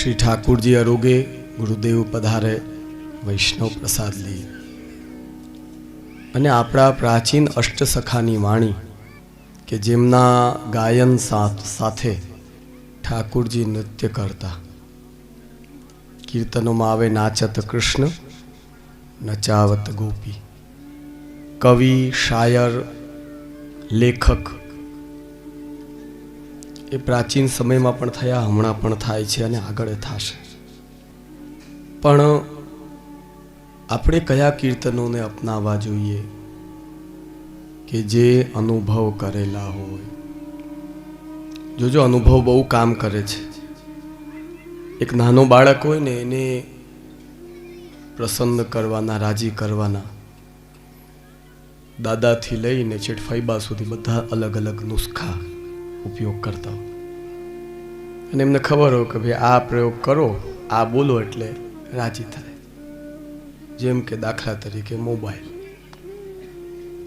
श्री ठाकुर जी आरोगे गुरुदेव पधारे वैष्णव प्रसाद ली અને આપણા પ્રાચીન અષ્ટસખાની વાણી કે જેમના ગાયન સાથે ઠાકુરજી નૃત્ય કરતા. કીર્તનોમાં આવે નાચત કૃષ્ણ નચાવત ગોપી. કવિ, શાયર, લેખક એ પ્રાચીન સમયમાં પણ થયા, હમણાં પણ થાય છે અને આગળ થશે. પણ આપણે કયા કીર્તનોને અપનાવવા જોઈએ કે જે અનુભવ કરેલા હોય. જોજો અનુભવ બહુ કામ કરે છે. એક નાનો બાળક હોય ને એને પ્રસન્ન કરવાના, રાજી કરવાના દાદાથી લઈને છેટ ફૈબા સુધી બધા અલગ અલગ નુસ્ખા ઉપયોગ કરતા હોય અને એમને ખબર હોય કે ભાઈ આ પ્રયોગ કરો, આ બોલો એટલે રાજી થાય. જેમ કે દાખલા તરીકે મોબાઈલ,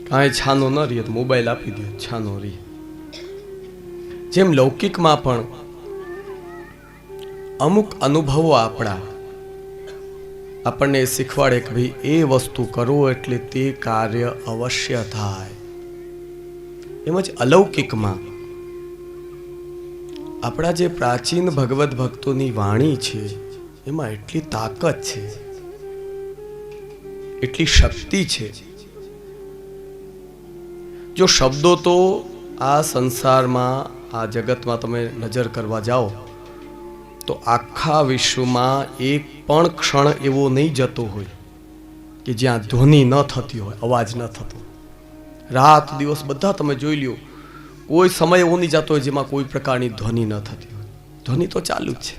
કાંઈ છાનો ન રહે તો મોબાઈલ આપી દો, છાનો રહે. જેમ લૌકિકમાં પણ અમુક અનુભવો આપણને શીખવાડે કે ભાઈ એ વસ્તુ કરો એટલે તે કાર્ય અવશ્ય થાય. એમ જ અલૌકિકમાં આપણા જે પ્રાચીન ભગવદ ભક્તોની વાણી છે એમાં એટલી તાકાત છે, એટલી શક્તિ છે. જો શબ્દો તો આ સંસારમાં, આ જગતમાં તમે નજર કરવા જાઓ તો આખા વિશ્વમાં એક પણ ક્ષણ એવો નહીં જતો હોય કે જ્યાં ધ્વનિ ન થતી હોય, અવાજ ન થતો. રાત દિવસ બધા તમે જોઈ લ્યો, કોઈ સમય એવો નહીં જતો હોય જેમાં કોઈ પ્રકારની ધ્વનિ ન થતી હોય. ધ્વનિ તો ચાલુ જ છે.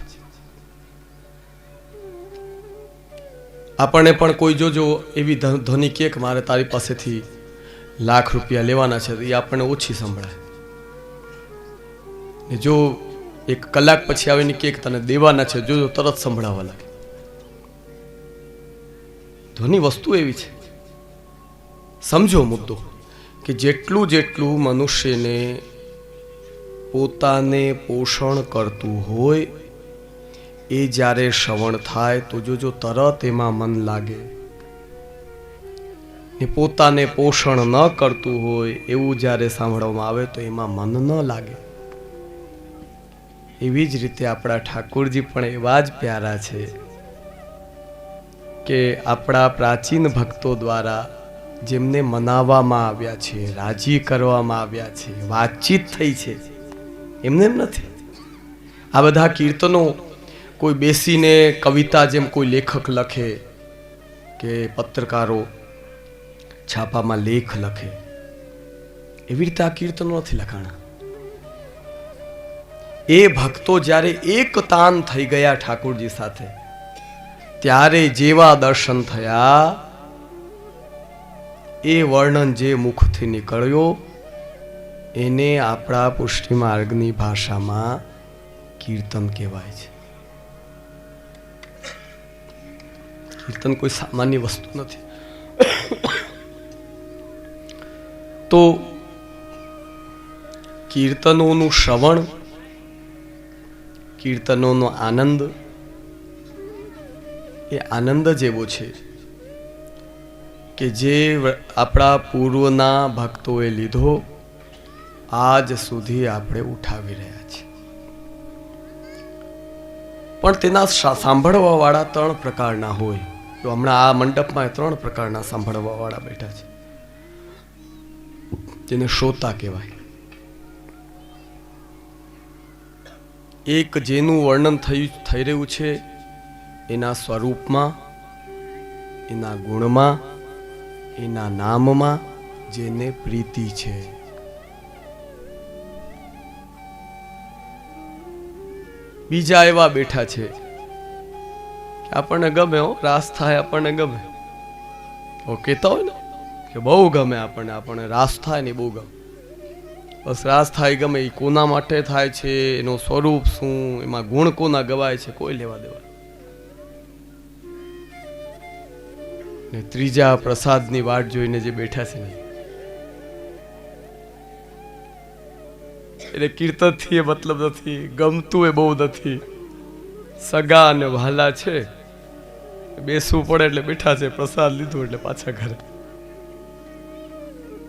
આપણને પણ કોઈ જોજો એવી ધ્વનિ કે મારે તારી પાસેથી લાખ રૂપિયા લેવાના છે, એ આપણને ઓછી સંભળાય. ને જો એક કલાક પછી આવીને કે તને દેવાના છે, જોજો તરત સંભળાવા લાગે. ધ્વનિ વસ્તુ એવી છે. સમજો મુદ્દો કે જેટલું મનુષ્યને પોતાને પોષણ કરતું હોય એ જ્યારે શ્રવણ થાય તો જોજો તરત એમાં મન લાગે. ને પોતાને પોષણ ન કરતું હોય એવું જ્યારે સાંભળવામાં આવે તો એમાં મન ન લાગે. એવી જ રીતે આપણા ઠાકોરજી પણ એવા જ પ્યારા છે કે આપણા પ્રાચીન ભક્તો દ્વારા જેમને મનાવવામાં આવ્યા છે, રાજી કરવામાં આવ્યા છે, વાતચીત થઈ છે, એમને એમ નથી. આ બધા કીર્તનો કોઈ બેસીને કવિતા જેમ કોઈ લેખક લખે કે પત્રકારો છાપામાં લેખ લખે, એવી રીતે આ કીર્તનો નથી લખાણા. એ ભક્તો જ્યારે એક તાન થઈ ગયા ઠાકોરજી સાથે, ત્યારે જેવા દર્શન થયા એ વર્ણન જે મુખથી નીકળ્યો એને આપણા પુષ્ટિ માર્ગની ભાષામાં કીર્તન કહેવાય છે. કીર્તન કોઈ સામાન્ય વસ્તુ નથી. તો કીર્તનોનું શ્રવણ, કીર્તનોનો આનંદ, એ આનંદ જ એવો છે કે જે આપણા પૂર્વના ભક્તોએ લીધો, આજ સુધી આપણે ઉઠાવી રહ્યા છીએ. પણ તેના સાંભળવા વાળા 3 પ્રકારના હોય. તો હમણાં આ મંડપમાં 3 પ્રકારના સાંભળવા વાળા બેઠા છે, જેને શ્રોતા કહેવાય. એક જેનું વર્ણન થઈ રહ્યું છે એના સ્વરૂપમાં, એના ગુણમાં, એના નામમાં જેને પ્રીતિ છે. બીજા એવા બેઠા છે કે આપણને ગમે, રાસ થાય આપણને ગમે, કહેતા હોય ને કે બહુ ગમે આપણને રાસ થાય ને બહુ ગમે. બસ રાસ થાય ગમે, એ કોના માટે થાય છે, એનું સ્વરૂપ શું, એમાં ગુણ કોના ગવાય છે, કોઈ લેવા દેવા. ને ત્રીજા પ્રસાદની વાટ જોઈને જે બેઠા છે ને, એટલે કીર્તનથી એ મતલબ નથી, ગમતું એ બહુ નથી, સગા અને વહાલા છે, બેસવું પડે એટલે બેઠા છે, પ્રસાદ લીધું એટલે પાછા ઘરે.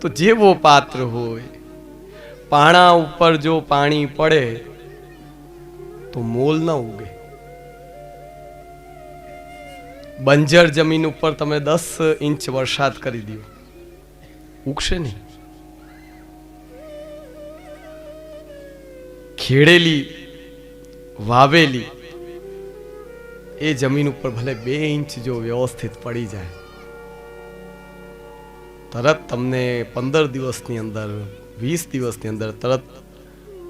તો જેવો પાત્ર હોય, પાણા ઉપર જો પાણી પડે તો મોલ ન ઉગે. બંજર જમીન ઉપર તમે 10 ઇંચ વરસાદ કરી દો, ઉગશે નહીં. ખેડેલી વાવેલી એ જમીન ઉપર ભલે 2 ઇંચ જો વ્યવસ્થિત પડી જાય, તરત તમને 15 દિવસની અંદર 20 દિવસની અંદર તરત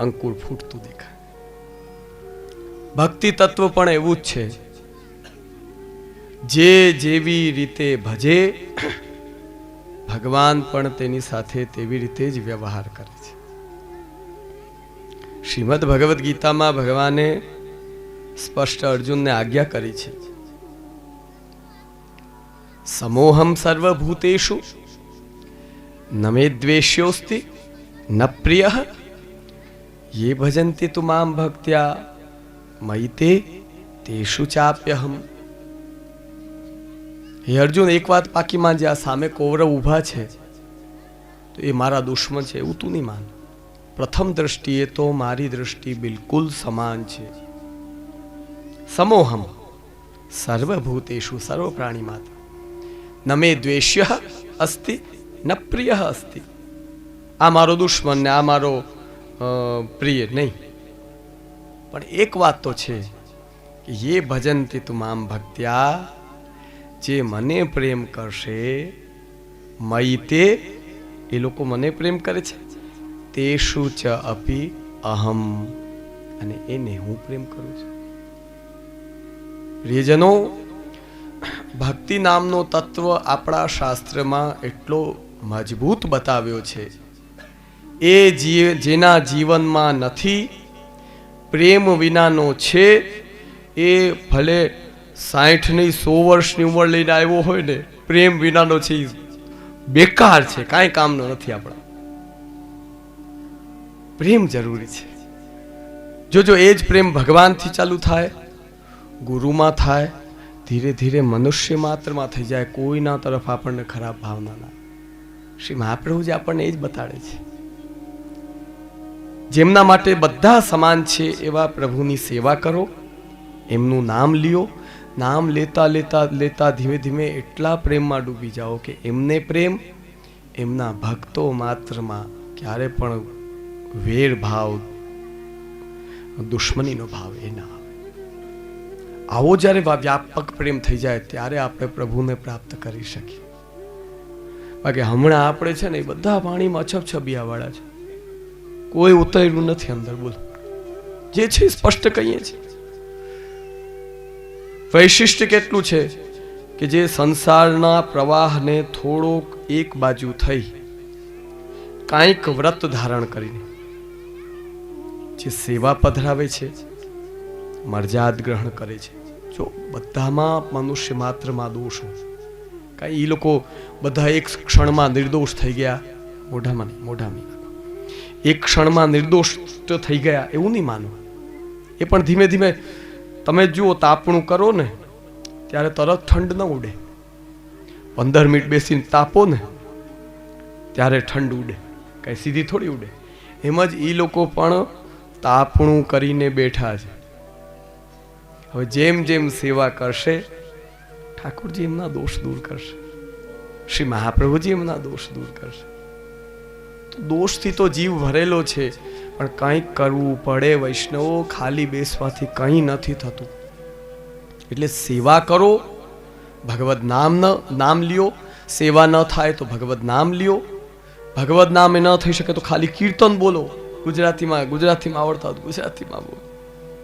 અંકુર ફૂટતું દેખાય. ભક્તિ તત્વ પણ એવું જ છે. જે જેવી રીતે ભજે, ભગવાન પણ તેની સાથે તેવી રીતે જ વ્યવહાર કરે છે. શ્રીમદ ભગવદ્ ગીતામાં ભગવાને સ્પષ્ટ અર્જુનને આજ્ઞા કરી છે, સમોહમ સર્વભૂતેષુ ન મે દ્વેષ્યોસ્તિ ન પ્રિયઃ યે ભજન્તિ તુ મામ ભક્ત્યા મયિ તે તેષુ ચાપ્યહમ. હે અર્જુન, એક વાત પાકી માનજે, આ સામે કૌરવ ઊભા છે તો એ મારા દુશ્મન છે એવું તું નહીં માન. પ્રથમ દ્રષ્ટિએ તો મારી દ્રષ્ટિ બિલકુલ સમાન છે. સમોહમ સર્વભૂતેષુ, સર્વ પ્રાણી માત્ર, ન મે દ્વેષ્ય અસ્તિ ન પ્રિય અસ્તિ. આ મારો દુશ્મન ને આ મારો પ્રિય નહીં. પણ એક વાત તો છે કે યે ભજન્તિ તુ મામ ભક્ત્યા, જે મને પ્રેમ કરશે, મયિ તે, એ લોકો મને પ્રેમ કરે છે, તેષુ ચ અપી અહમ, અને એને હું પ્રેમ કરું છું. પ્રિયજનો, ભક્તિ નામનો તત્વ આપણા શાસ્ત્રમાં એટલો મજબૂત બતાવ્યો છે. એ જેના જીવનમાં નથી, પ્રેમ વિનાનો છે, એ ભલે 60 નહીં 100 વર્ષની ઉંમર લઈને આવ્યો હોય ને, પ્રેમ વિનાનો છે, બેકાર છે, કાંઈ કામનો નથી. આપણા પ્રેમ જરૂરી છે. જો એ જ પ્રેમ ભગવાનથી ચાલુ થાય, ગુરુમાં થાય, ધીરે ધીરે મનુષ્ય માત્રમાં થઈ જાય, કોઈના તરફ આપણને ખરાબ ભાવના ના. શ્રી મહાપ્રભુજી આપણને એ જ બતાડે છે. જેમના માટે બધા સમાન છે એવા પ્રભુની સેવા કરો, એમનું નામ લ્યો. નામ લેતા લેતા લેતા ધીમે ધીમે એટલા પ્રેમમાં ડૂબી જાઓ કે એમને પ્રેમ, એમના ભક્તો માત્રમાં ક્યારે પણ વેર ભાવ, દુશ્મનીનો ભાવ એ ના આવે. આવો જ્યારે વ્યાપક પ્રેમ થઈ જાય ત્યારે આપણે પ્રભુને પ્રાપ્ત કરી શકીએ. બાકી હમણાં આપણે છે ને એ બધા પાણીમાં છબછબિયા વાળા છે, કોઈ ઉતર્યું નથી અંદર. બોલો, જે છે સ્પષ્ટ કહીએ છીએ. વૈશિષ્ટ્ય કેટલું છે કે જે સંસારના પ્રવાહને થોડોક એક બાજુ થઈ કાંઈક વ્રત ધારણ કરીને જે સેવા પધરાવે છે, મર્યાદ ગ્રહણ કરે છે. જો બધામાં મનુષ્ય માત્રમાં દોષ હોય, કાંઈ એ લોકો બધા એક ક્ષણમાં નિર્દોષ થઈ ગયા, મોઢામાં એક ક્ષણમાં નિર્દોષ થઈ ગયા એવું નહીં માનવું. એ પણ ધીમે ધીમે તમે જુઓ, તાપણું કરો ને ત્યારે તરત ઠંડ ન ઉડે. 15 મિનિટ બેસીને તાપો ને ત્યારે ઠંડ ઉડે, કાંઈ સીધી થોડી ઉડે. એમ જ એ લોકો પણ તાપણું કરીને બેઠા છે. હવે જેમ જેમ સેવા કરશે, ઠાકોરજી એમના દોષ દૂર કરશે, શ્રી મહાપ્રભુજી એમના દોષ દૂર કરશે. તો દોષથી તો જીવ ભરેલો છે, પણ કંઈક કરવું પડે. વૈષ્ણવો, ખાલી બેસવાથી કંઈ નથી થતું. એટલે સેવા કરો, ભગવદ નામ લ્યો. સેવા ન થાય તો ભગવદ નામ લ્યો. ભગવદ નામ એ ન થઈ શકે તો ખાલી કીર્તન બોલો. ગુજરાતીમાં આવડતા હોય ગુજરાતીમાં બોલો,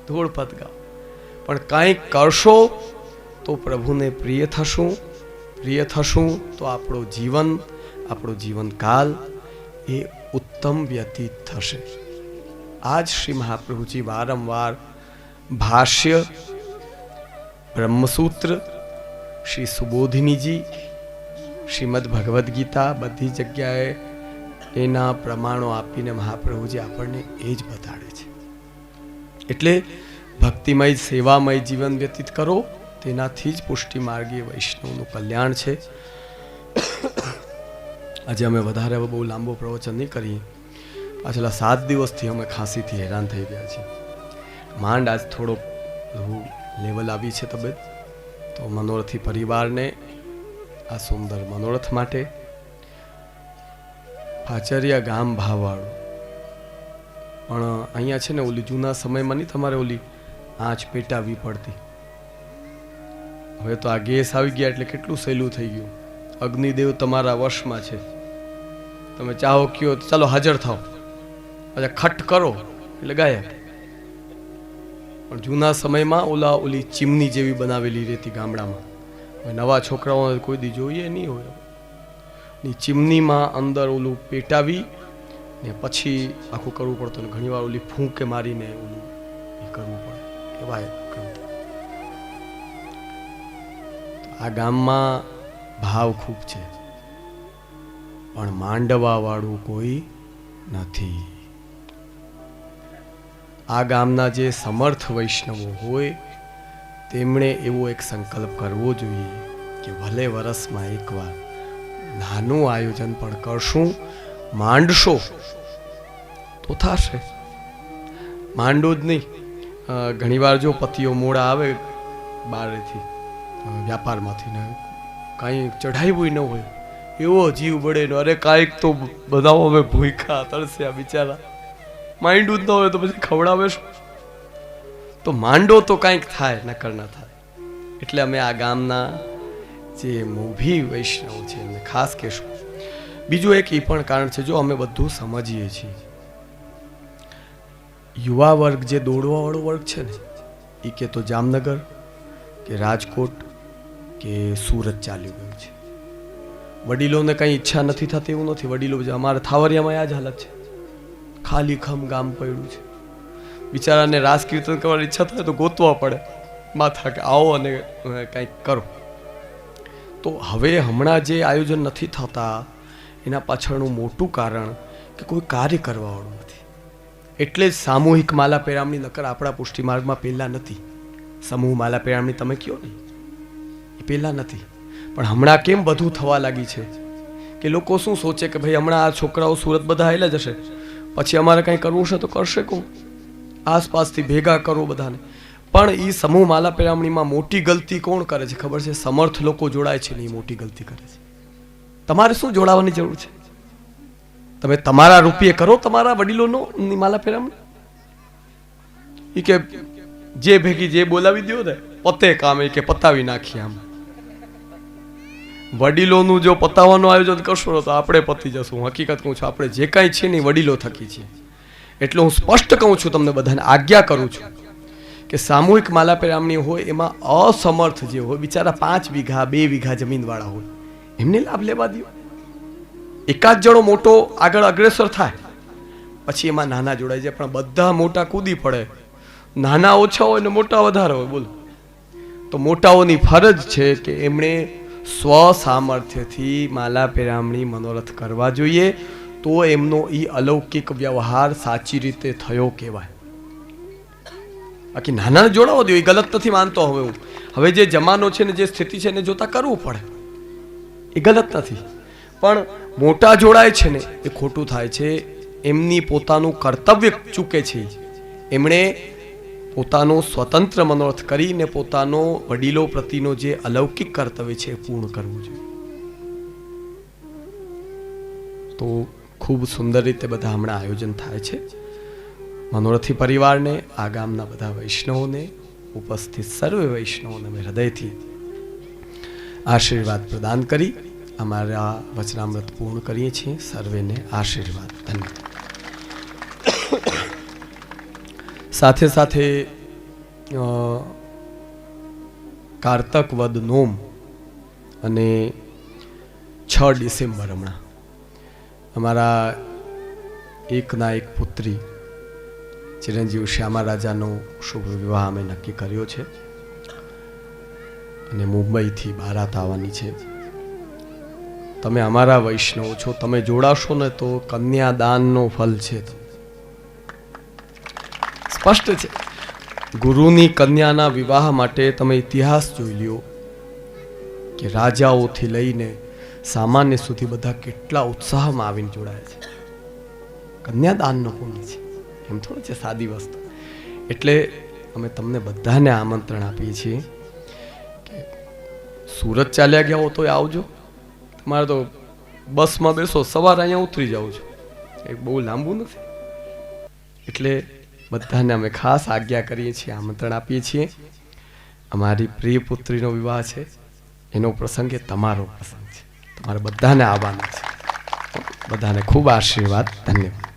ધોળપદ ગાઓ. પણ કંઈક કરશો તો પ્રભુને પ્રિય થશું તો આપણો જીવનકાલ એ ઉત્તમ વ્યતીત થશે. આજ શ્રી મહાપ્રભુજી વારંવાર ભાષ્ય, બ્રહ્મસૂત્ર, શ્રી સુબોધિનીજી, શ્રીમદ ભગવદ્ ગીતા, બધી જગ્યાએ એના પ્રમાણો આપીને મહાપ્રભુજી આપણને એ જ બતાડે છે. એટલે ભક્તિમય સેવામય જીવન વ્યતીત કરો, તેનાથી જ પુષ્ટિ માર્ગીય વૈષ્ણવનું કલ્યાણ છે. આજે અમે વધારે બહુ લાંબો પ્રવચન નહીં કરીએ. પાછલા 7 દિવસથી અમે ખાંસીથી હેરાન થઈ ગયા છીએ. માંડ આજ થોડોક લેવલ આવી છે તબિયત. તો મનોરથી પરિવારને આ સુંદર મનોરથ માટે ફાચરિયા ગામ ભાવવાળું પણ અહીંયા છે ને ઓલી જૂના સમયમાં નહીં તમારે ઓલી આંચ પેટાવી પડતી. હવે તો આ ગેસ આવી ગયા એટલે કેટલું સહેલું થઈ ગયું. અગ્નિદેવ તમારા વશમાં છે. તમે ચાહો કયો તો ચાલો હાજર થાઓ, અચ્છા ખટ કરો એટલે ગાયબ. પણ જૂના સમયમાં ઓલી ચીમની જેવી બનાવેલી રહેતી ગામડામાં. નવા છોકરાઓ કોઈ દી જોઈએ નહીં હોય. ની ચીમનીમાં અંદર ઓલું પેટાવી ને પછી આખું કરવું પડતું. ને ઘણી વાર ઓલી ફૂંકે મારીને ઓલું એ કરવું પડે. એવા આ ગામમાં ભાવ ખૂબ છે પણ માંડવા વાળું કોઈ નથી. આ ગામના જે સમર્થ વૈષ્ણવો હોય તેમણે એવો એક સંકલ્પ કરવો જોઈએ કે ભલે વરસમાં એકવાર નાનું આયોજન પણ કરશું, માંડશો તો થશે. માંડો જ નહીં, ઘણીવાર જો પતિઓ મોડા આવે બહારેથી વ્યાપારમાંથી ને કાંઈ ચઢાવ્યું ન હોય, એવો જીવ બળે ને અરે કાંઈક તો બનાવો, અમે ભૂખ્યા તરસ્યા બિચારા, માંડું જ ન હોય તો પછી ખવડાવે શું? તો માંડો તો કાંઈક થાય, નકર ન થાય. એટલે અમે આ ગામના જે મોભી વૈષ્ણવ છે એમને ખાસ કહેશું. બીજું એક એ પણ કારણ છે, જો અમે બધું સમજીએ છીએ, યુવા વર્ગ જે દોડવા વાળો વર્ગ છે ને એ કે તો જામનગર કે રાજકોટ કે સુરત ચાલ્યું ગયું છે. વડીલોને કંઈ ઈચ્છા નથી થતી એવું નથી. વડીલો અમારે થાવરિયામાં આ જ હાલત છે, ખાલી ખમ ગામ પડ્યું છે. બિચારાને રાસ કીર્તન કરવાની ઈચ્છા થાય તો ગોતવા પડે માથા કે આવો અને કંઈક કરો. તો હવે હમણાં જે આયોજન નથી થતા એના પાછળનું મોટું કારણ કે કોઈ કાર્ય કરવાવાળું નથી. એટલે જ સામૂહિક માલા પેરામણી, નકર આપણા પુષ્ટિ માર્ગમાં પહેલાં નથી. સમૂહ માલા પેરામણી તમે કહો ને એ પહેલાં નથી. પણ હમણાં કેમ બધું થવા લાગી છે કે લોકો શું સોચે કે ભાઈ હમણાં આ છોકરાઓ સુરત બધા આવેલા જશે, પછી અમારે કંઈ કરવું છે તો કરશે કોણ? આસપાસથી ભેગા કરો બધાને. પણ એ સમૂહ માલા પેરામણીમાં મોટી ગલતી કોણ કરે છે ખબર છે? સમર્થ લોકો જોડાય છે ને એ મોટી ગલતી કરે છે. તમારે શું જોડાવાની જરૂર છે? તમે તમારા રૂપિયે કરો તમારા વડીલોનો માલા પેરામણી. એ કે જે ભેગી જે બોલાવી દો ને પતે કામ, એ કે પતાવી નાખીએ. આમ વડીલોનું જો પતાવવાનું આયોજન કરશો તો આપણે પતી જશું. હકીકત કહું છું, આપણે જે કાંઈ છે ને વડીલો થકી છે. એટલે હું સ્પષ્ટ કહું છું, તમને બધાને આજ્ઞા કરું છું કે સામૂહિક માલા પેરામણી હોય એમાં અસમર્થ જે હોય, બિચારા 5 વીઘા 2 વીઘા જમીનવાળા હોય, એમને લાભ લેવા દો. એકાદ જણો મોટો આગળ અગ્રેસર થાય પછી એમાં નાના જોડાઈ જાય. પણ બધા મોટા કૂદી પડે, નાના ઓછા હોય ને મોટા વધારે હોય. બોલો, તો મોટાઓની ફરજ છે કે એમણે સ્વ સામર્થ્યથી માલા પેરામણી મનોરથ કરવા જોઈએ. તો એમનો એ અલૌકિક વ્યવહાર સાચી રીતે થયો કહેવાય. બાકી નાના જોડાવો દો, એ ગલત નથી માનતો. હવે જે જમાનો છે ને જે સ્થિતિ છે ને જોતા કરવું પડે, એ ગલત નથી. પણ મોટા જોડાય છે ને એ ખોટું થાય છે. એમની પોતાનું કર્તવ્ય ચૂકે છે. એમણે પોતાનો સ્વતંત્ર મનોરથ કરીને પોતાનો વડીલો પ્રતિનો જે અલૌકિક કર્તવ્ય છે એ પૂર્ણ કરવું જોઈએ. તો ખૂબ સુંદર રીતે બધા હમણાં આયોજન થાય છે. મનોરથી પરિવારને, આ ગામના બધા વૈષ્ણવોને, ઉપસ્થિત સર્વે વૈષ્ણવોને અમે હૃદયથી આશીર્વાદ પ્રદાન કરી અમારા વચનામૃત પૂર્ણ કરીએ છીએ. સર્વેને આશીર્વાદ. ધન્યવાદ. સાથે સાથે કારતક વદ નોમ અને 6 ડિસેમ્બર હમણાં અમારા એકના એક પુત્રી ચિરંજીવ શ્યામા રાજાનો શુભ વિવાહ અમે નક્કી કર્યો છે અને મુંબઈથી બારાત આવવાની છે. તમે અમારા વૈષ્ણવ છો, તમે જોડાશો ને તો કન્યાદાનનો ફલ છે. સ્પષ્ટ છે. ગુરુની કન્યાના વિવાહ માટે તમે ઇતિહાસ જોઈ લ્યો કે રાજાઓથી લઈને સામાન્ય સુધી બધા કેટલા ઉત્સાહમાં આવીને જોડાય છે. કન્યાદાનનો પુણ્ય છે, એમ થોડું છે સાદી વસ્તુ. એટલે અમે તમને બધાને આમંત્રણ આપીએ છીએ કે સુરત ચાલ્યા ગયા હો તો આવજો. તમારે તો બસમાં બેસો, સવારે અહીંયા ઉતરી જાઉં છું, એ બહુ લાંબુ નથી. એટલે બધાને અમે ખાસ આજ્ઞા કરીએ છીએ, આમંત્રણ આપીએ છીએ. અમારી પ્રિય પુત્રીનો વિવાહ છે, એનો પ્રસંગ એ તમારો પ્રસંગ છે, તમારે બધાને આવવાના છે. બધાને ખૂબ આશીર્વાદ. ધન્યવાદ.